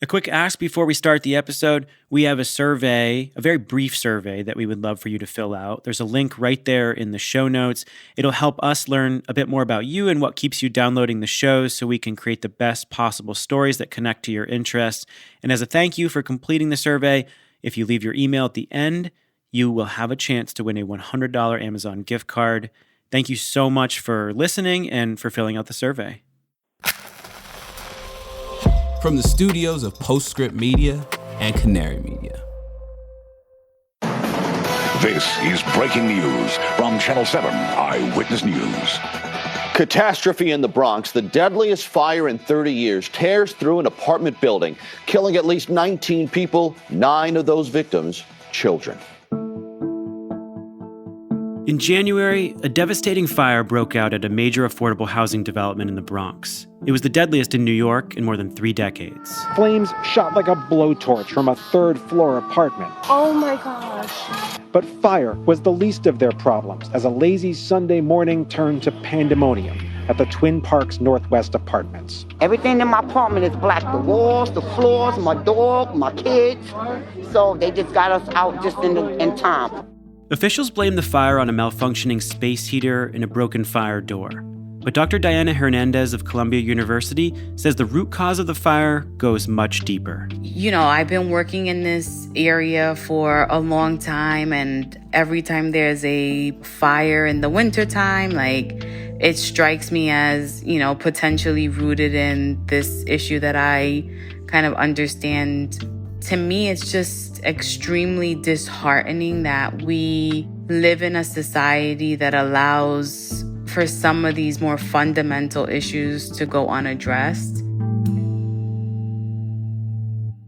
A quick ask before we start the episode. We have a survey, a very brief survey that we would love for you to fill out. There's a link right there in the show notes. It'll help us learn a bit more about you and what keeps you downloading the shows so we can create the best possible stories that connect to your interests. And as a thank you for completing the survey, if you leave your email at the end, you will have a chance to win a $100 Amazon gift card. Thank you so much for listening and for filling out the survey. From the studios of Postscript Media and Canary Media. This is breaking news from Channel 7 Eyewitness News. Catastrophe in the Bronx. The deadliest fire in 30 years tears through an apartment building, killing at least 19 people, 9 of those victims, children. In January, a devastating fire broke out at a major affordable housing development in the Bronx. It was the deadliest in New York in more than 3 decades. Flames shot like a blowtorch from a third-floor apartment. Oh my gosh. But fire was the least of their problems as a lazy Sunday morning turned to pandemonium at the Twin Parks Northwest apartments. Everything in my apartment is black. The walls, the floors, my dog, my kids. So they just got us out just in time. Officials blame the fire on a malfunctioning space heater and a broken fire door. But Dr. Diana Hernandez of Columbia University says the root cause of the fire goes much deeper. I've been working in this area for a long time, and every time there's a fire in the wintertime, it strikes me as, potentially rooted in this issue that I kind of understand. To me, it's just extremely disheartening that we live in a society that allows for some of these more fundamental issues to go unaddressed.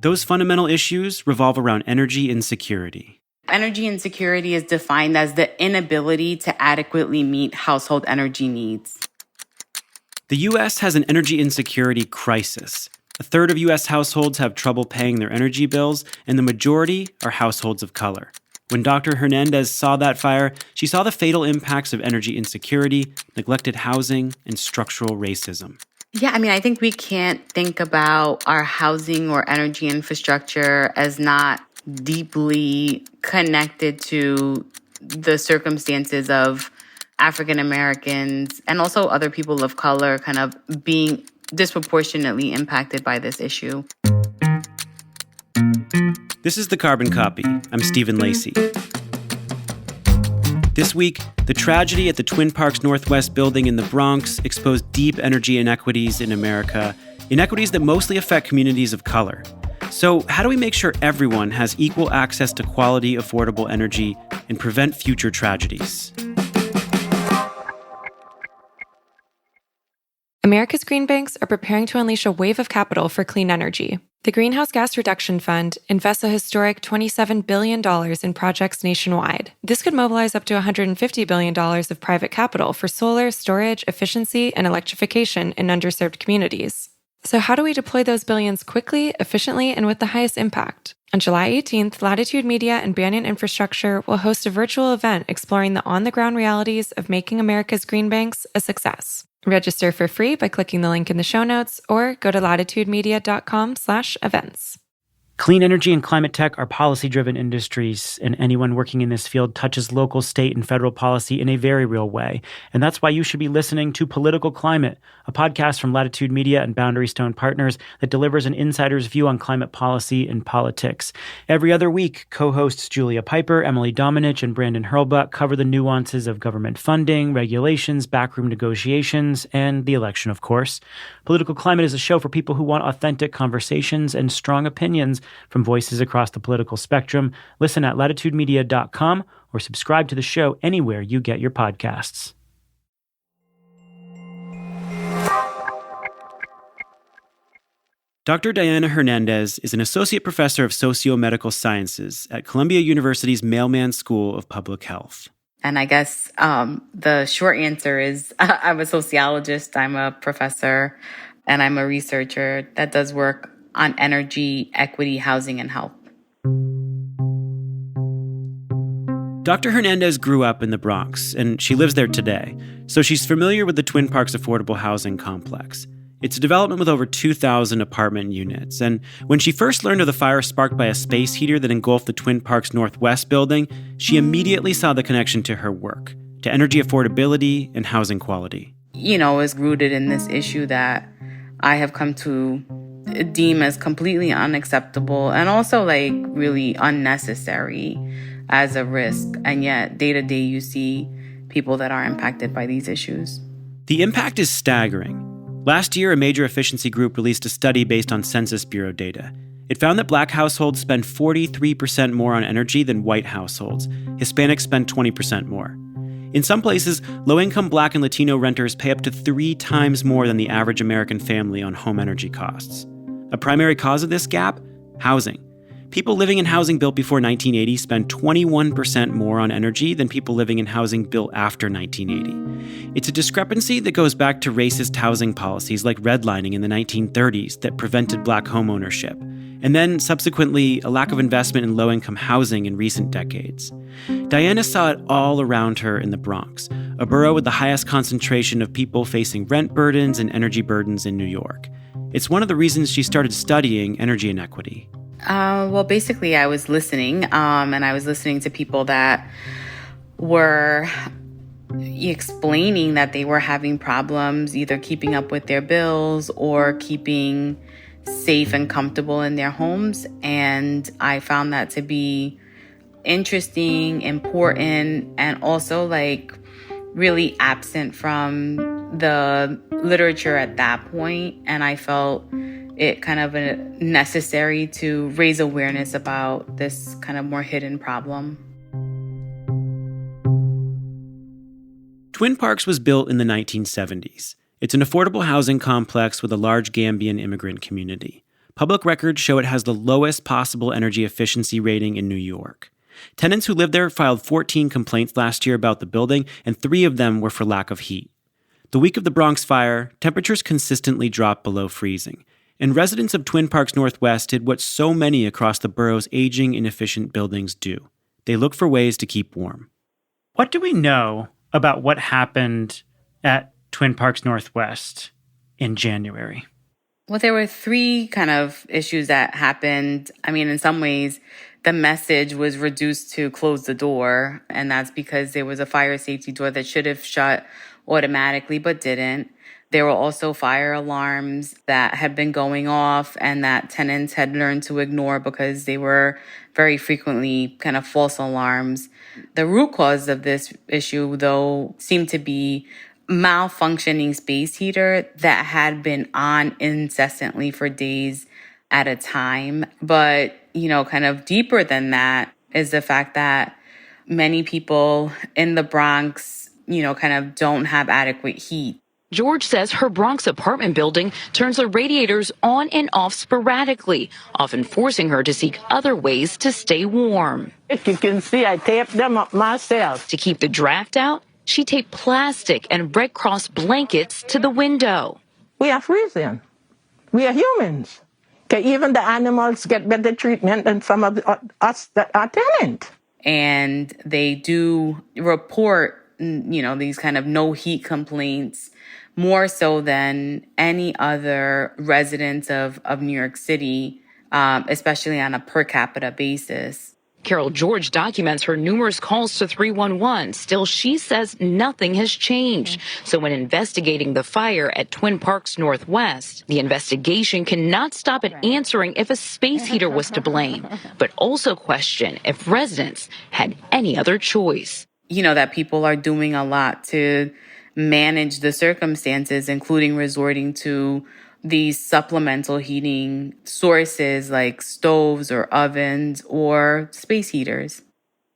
Those fundamental issues revolve around energy insecurity. Energy insecurity is defined as the inability to adequately meet household energy needs. The U.S. has an energy insecurity crisis. A third of U.S. households have trouble paying their energy bills, and the majority are households of color. When Dr. Hernandez saw that fire, she saw the fatal impacts of energy insecurity, neglected housing, and structural racism. Yeah, I think we can't think about our housing or energy infrastructure as not deeply connected to the circumstances of African Americans and also other people of color kind of being disproportionately impacted by this issue. This is The Carbon Copy. I'm Stephen Lacey. This week, the tragedy at the Twin Parks Northwest building in the Bronx exposed deep energy inequities in America, inequities that mostly affect communities of color. So how do we make sure everyone has equal access to quality, affordable energy and prevent future tragedies? America's green banks are preparing to unleash a wave of capital for clean energy. The Greenhouse Gas Reduction Fund invests a historic $27 billion in projects nationwide. This could mobilize up to $150 billion of private capital for solar, storage, efficiency, and electrification in underserved communities. So how do we deploy those billions quickly, efficiently, and with the highest impact? On July 18th, Latitude Media and Banyan Infrastructure will host a virtual event exploring the on-the-ground realities of making America's green banks a success. Register for free by clicking the link in the show notes or go to latitudemedia.com/events. Clean energy and climate tech are policy-driven industries, and anyone working in this field touches local, state, and federal policy in a very real way. And that's why you should be listening to Political Climate, a podcast from Latitude Media and Boundary Stone Partners that delivers an insider's view on climate policy and politics. Every other week, co-hosts Julia Piper, Emily Domenech, and Brandon Hurlbut cover the nuances of government funding, regulations, backroom negotiations, and the election, of course. Political Climate is a show for people who want authentic conversations and strong opinions from voices across the political spectrum. Listen at latitudemedia.com or subscribe to the show anywhere you get your podcasts. Dr. Diana Hernandez is an associate professor of socio-medical sciences at Columbia University's Mailman School of Public Health. And I guess the short answer is I'm a sociologist, I'm a professor, and I'm a researcher that does work on energy, equity, housing, and health. Dr. Hernandez grew up in the Bronx, and she lives there today, so she's familiar with the Twin Parks affordable housing complex. It's a development with over 2,000 apartment units. And when she first learned of the fire sparked by a space heater that engulfed the Twin Parks Northwest building, she immediately saw the connection to her work, to energy affordability and housing quality. Is rooted in this issue that I have come to deem as completely unacceptable and also really unnecessary as a risk. And yet day to day you see people that are impacted by these issues. The impact is staggering. Last year, a major efficiency group released a study based on Census Bureau data. It found that Black households spend 43% more on energy than white households. Hispanics spend 20% more. In some places, low-income Black and Latino renters pay up to 3 times more than the average American family on home energy costs. A primary cause of this gap? Housing. People living in housing built before 1980 spend 21% more on energy than people living in housing built after 1980. It's a discrepancy that goes back to racist housing policies like redlining in the 1930s that prevented Black homeownership, and then subsequently a lack of investment in low-income housing in recent decades. Diana saw it all around her in the Bronx, a borough with the highest concentration of people facing rent burdens and energy burdens in New York. It's one of the reasons she started studying energy inequity. Basically, I was listening, and I was listening to people that were explaining that they were having problems either keeping up with their bills or keeping safe and comfortable in their homes. And I found that to be interesting, important, and also really absent from the literature at that point. And I felt it kind of necessary to raise awareness about this kind of more hidden problem. Twin Parks was built in the 1970s. It's an affordable housing complex with a large Gambian immigrant community. Public records show it has the lowest possible energy efficiency rating in New York. Tenants who lived there filed 14 complaints last year about the building, and 3 of them were for lack of heat. The week of the Bronx fire, temperatures consistently dropped below freezing, and residents of Twin Parks Northwest did what so many across the borough's aging, inefficient buildings do. They look for ways to keep warm. What do we know about what happened at Twin Parks Northwest in January? Well, there were 3 kind of issues that happened. I mean, in some ways, the message was reduced to close the door, and that's because there was a fire safety door that should have shut automatically but didn't. There were also fire alarms that had been going off and that tenants had learned to ignore because they were very frequently kind of false alarms. The root cause of this issue, though, seemed to be malfunctioning space heater that had been on incessantly for days at a time. But, kind of deeper than that is the fact that many people in the Bronx, kind of don't have adequate heat. George says her Bronx apartment building turns the radiators on and off sporadically, often forcing her to seek other ways to stay warm. As you can see, I taped them up myself. To keep the draft out, she taped plastic and Red Cross blankets to the window. We are freezing. We are humans. Okay, even the animals get better treatment than some of us that are tenants. And they do report, these kind of no heat complaints more so than any other residents of New York City, especially on a per capita basis. Carol George documents her numerous calls to 311. Still, she says nothing has changed. So when investigating the fire at Twin Parks Northwest, the investigation cannot stop at answering if a space heater was to blame, but also question if residents had any other choice. That people are doing a lot to manage the circumstances, including resorting to these supplemental heating sources like stoves or ovens or space heaters.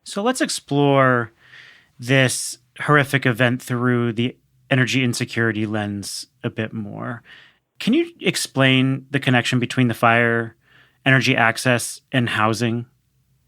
So let's explore this horrific event through the energy insecurity lens a bit more. Can you explain the connection between the fire, energy access, and housing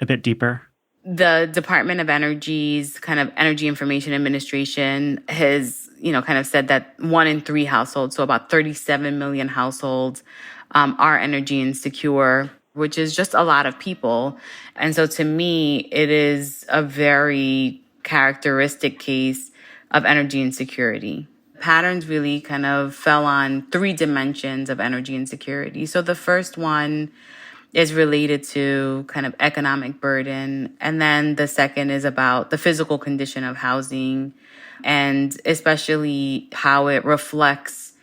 a bit deeper? The Department of Energy's kind of Energy Information Administration has, kind of said that 1 in 3 households, so about 37 million households, are energy insecure, which is just a lot of people. And so to me, it is a very characteristic case of energy insecurity. patterns really kind of fell on 3 dimensions of energy insecurity. So the first one is related to kind of economic burden. And then the second is about the physical condition of housing, and especially how it reflects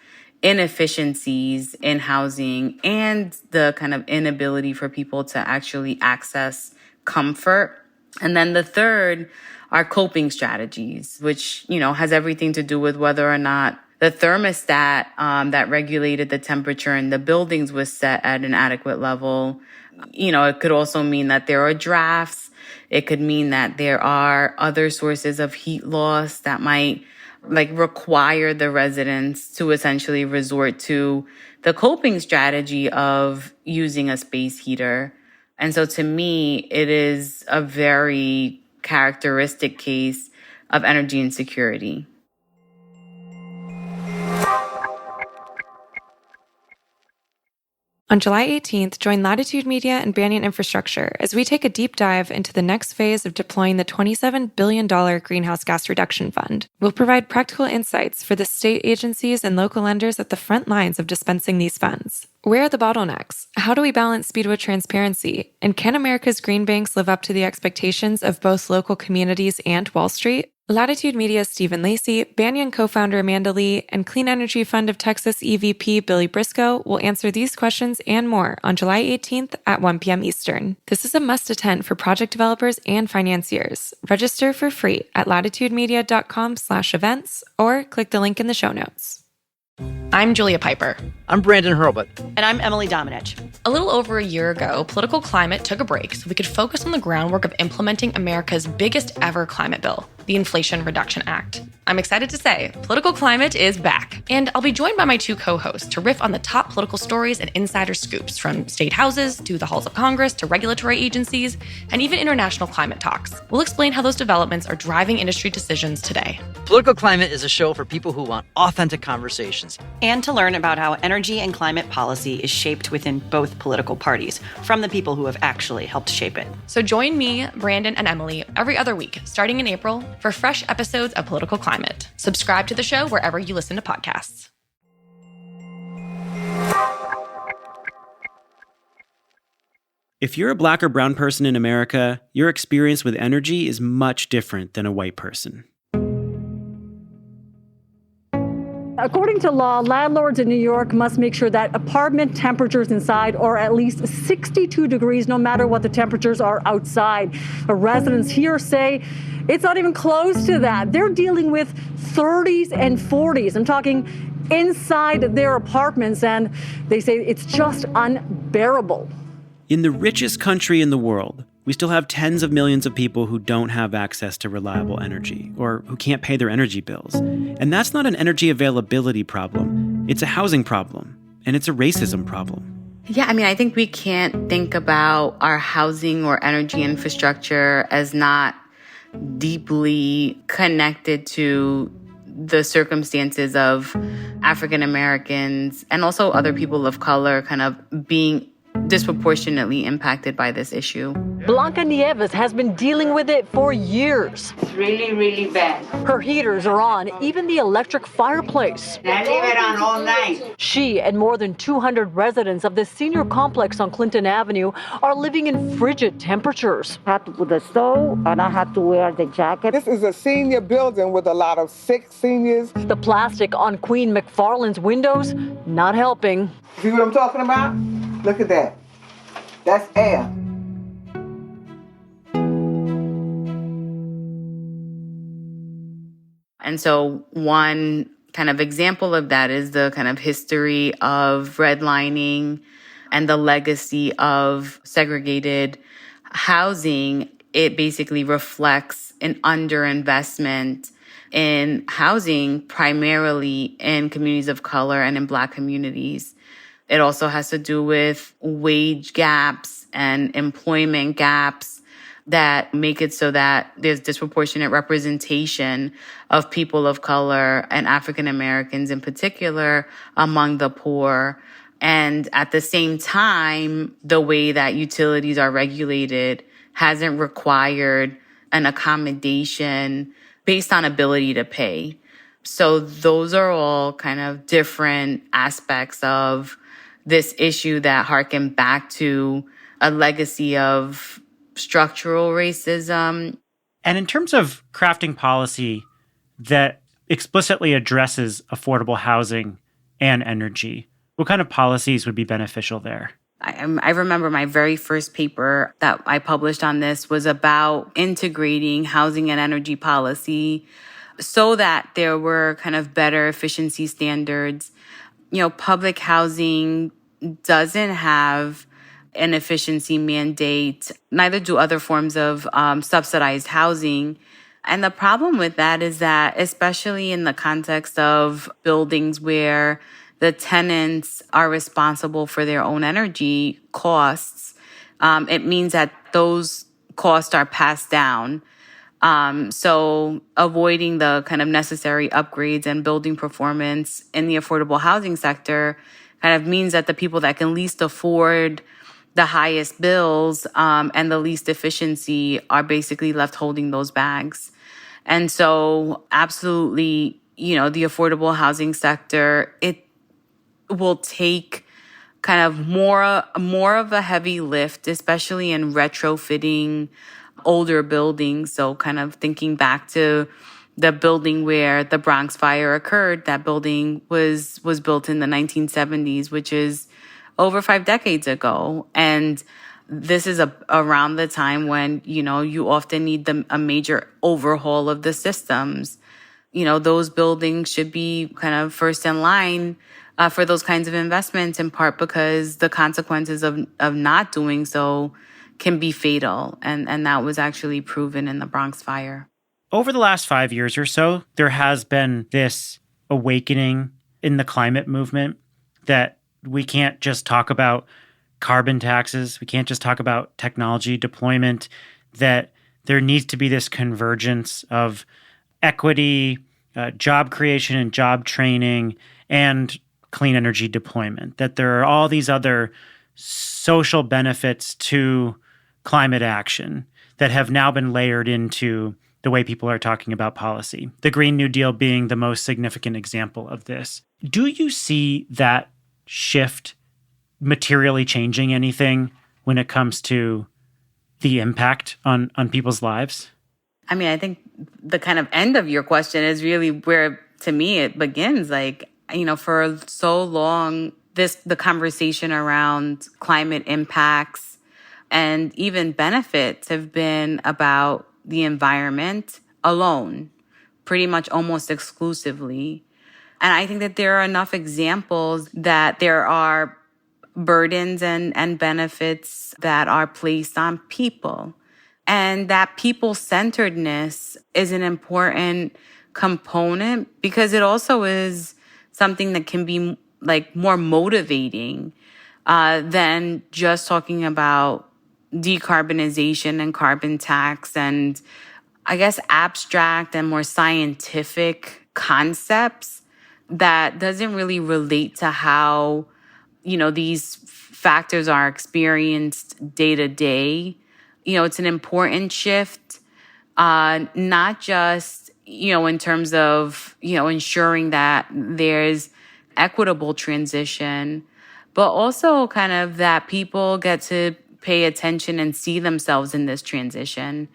inefficiencies in housing and the kind of inability for people to actually access comfort. And then the third are coping strategies, which, has everything to do with whether or not the thermostat that regulated the temperature in the buildings was set at an adequate level. It could also mean that there are drafts. It could mean that there are other sources of heat loss that might require the residents to essentially resort to the coping strategy of using a space heater. And so to me, it is a very characteristic case of energy insecurity. On July 18th, join Latitude Media and Banyan Infrastructure as we take a deep dive into the next phase of deploying the $27 billion Greenhouse Gas Reduction Fund. We'll provide practical insights for the state agencies and local lenders at the front lines of dispensing these funds. Where are the bottlenecks? How do we balance speed with transparency? And can America's green banks live up to the expectations of both local communities and Wall Street? Latitude Media's Stephen Lacey, Banyan co-founder Amanda Lee, and Clean Energy Fund of Texas EVP Billy Briscoe will answer these questions and more on July 18th at 1 p.m. Eastern. This is a must-attend for project developers and financiers. Register for free at latitudemedia.com/events or click the link in the show notes. I'm Julia Piper. I'm Brandon Hurlbut. And I'm Emily Domenech. A little over a year ago, political climate took a break so we could focus on the groundwork of implementing America's biggest ever climate bill, the Inflation Reduction Act. I'm excited to say, political climate is back. And I'll be joined by my 2 co-hosts to riff on the top political stories and insider scoops, from state houses to the halls of Congress to regulatory agencies and even international climate talks. We'll explain how those developments are driving industry decisions today. Political Climate is a show for people who want authentic conversations. And to learn about how energy and climate policy is shaped within both political parties, from the people who have actually helped shape it. So join me, Brandon, and Emily every other week, starting in April, for fresh episodes of Political Climate. Subscribe to the show wherever you listen to podcasts. If you're a Black or brown person in America, your experience with energy is much different than a white person. According to law, landlords in New York must make sure that apartment temperatures inside are at least 62 degrees, no matter what the temperatures are outside. The residents here say it's not even close to that. They're dealing with 30s and 40s. I'm talking inside their apartments, and they say it's just unbearable. In the richest country in the world, we still have tens of millions of people who don't have access to reliable energy or who can't pay their energy bills. And that's not an energy availability problem. It's a housing problem, and it's a racism problem. Yeah, I think we can't think about our housing or energy infrastructure as not deeply connected to the circumstances of African Americans and also other people of color kind of being disproportionately impacted by this issue. Blanca Nieves has been dealing with it for years. It's really, really bad. Her heaters are on, even the electric fireplace. I leave it on all night. She and more than 200 residents of the senior complex on Clinton Avenue are living in frigid temperatures. I had to put the stove, and I had to wear the jacket. This is a senior building with a lot of sick seniors. The plastic on Queen McFarland's windows not helping. See what I'm talking about? Look at that. That's air. And so one kind of example of that is the kind of history of redlining and the legacy of segregated housing. It basically reflects an underinvestment in housing, primarily in communities of color and in Black communities. It also has to do with wage gaps and employment gaps that make it so that there's disproportionate representation of people of color and African Americans in particular among the poor. And at the same time, the way that utilities are regulated hasn't required an accommodation based on ability to pay. So those are all kind of different aspects of this issue that harken back to a legacy of structural racism. And in terms of crafting policy that explicitly addresses affordable housing and energy, what kind of policies would be beneficial there? I remember my very first paper that I published on this was about integrating housing and energy policy so that there were kind of better efficiency standards. Public housing doesn't have an efficiency mandate. Neither do other forms of subsidized housing. And the problem with that is that, especially in the context of buildings where the tenants are responsible for their own energy costs, it means that those costs are passed down. So avoiding the kind of necessary upgrades and building performance in the affordable housing sector kind of means that the people that can least afford the highest bills and the least efficiency are basically left holding those bags. And so absolutely, the affordable housing sector, it will take kind of more of a heavy lift, especially in retrofitting older buildings. So kind of thinking back to the building where the Bronx fire occurred, that building was built in the 1970s, which is over 5 decades ago. And this is around the time when, you often need a major overhaul of the systems. Those buildings should be kind of first in line for those kinds of investments, in part because the consequences of not doing so can be fatal. And that was actually proven in the Bronx fire. Over the last 5 years or so, there has been this awakening in the climate movement that we can't just talk about carbon taxes. We can't just talk about technology deployment, that there needs to be this convergence of equity, job creation and job training, and clean energy deployment, that there are all these other social benefits to climate action that have now been layered into the way people are talking about policy. The Green New Deal being the most significant example of this. Do you see that shift materially changing anything when it comes to the impact on people's lives? I mean, I think the kind of end of your question is really where, to me, it begins. For so long, the conversation around climate impacts and even benefits have been about the environment alone, pretty much almost exclusively. And I think that there are enough examples that there are burdens and benefits that are placed on people. And that people-centeredness is an important component because it also is something that can be more motivating than just talking about decarbonization and carbon tax and, I guess, abstract and more scientific concepts that doesn't really relate to how, these factors are experienced day to day. It's an important shift, not just, in terms of, ensuring that there's equitable transition, but also kind of that people get to pay attention and see themselves in this transition,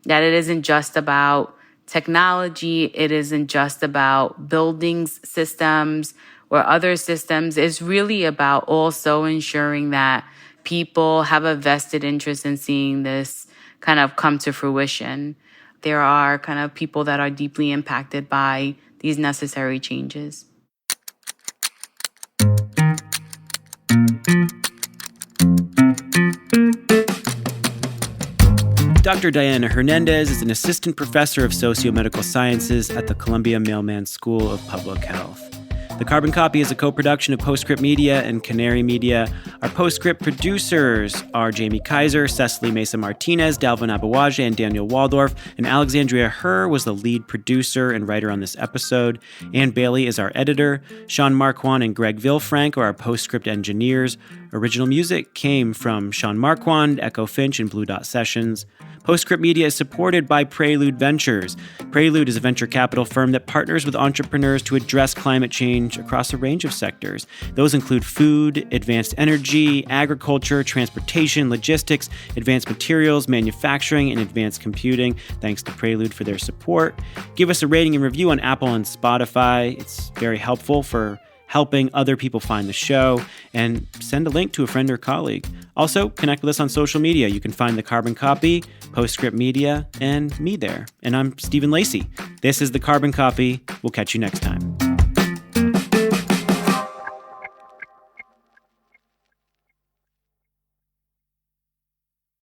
that it isn't just about technology, it isn't just about buildings, systems, or other systems. It's really about also ensuring that people have a vested interest in seeing this kind of come to fruition. There are kind of people that are deeply impacted by these necessary changes. Dr. Diana Hernandez is an assistant professor of sociomedical sciences at the Columbia Mailman School of Public Health. The Carbon Copy is a co-production of Postscript Media and Canary Media. Our Postscript producers are Jamie Kaiser, Cecily Mesa-Martinez, Dalvin Abawaje, and Daniel Waldorf, and Alexandria Herr was the lead producer and writer on this episode. Ann Bailey is our editor. Sean Marquand and Greg Villefranc are our Postscript engineers. Original music came from Sean Marquand, Echo Finch, and Blue Dot Sessions. Postscript Media is supported by Prelude Ventures. Prelude is a venture capital firm that partners with entrepreneurs to address climate change across a range of sectors. Those include food, advanced energy, agriculture, transportation, logistics, advanced materials, manufacturing, and advanced computing. Thanks to Prelude for their support. Give us a rating and review on Apple and Spotify. It's very helpful for helping other people find the show, and send a link to a friend or colleague. Also, connect with us on social media. You can find The Carbon Copy, Postscript Media, and me there. And I'm Stephen Lacey. This is The Carbon Copy. We'll catch you next time.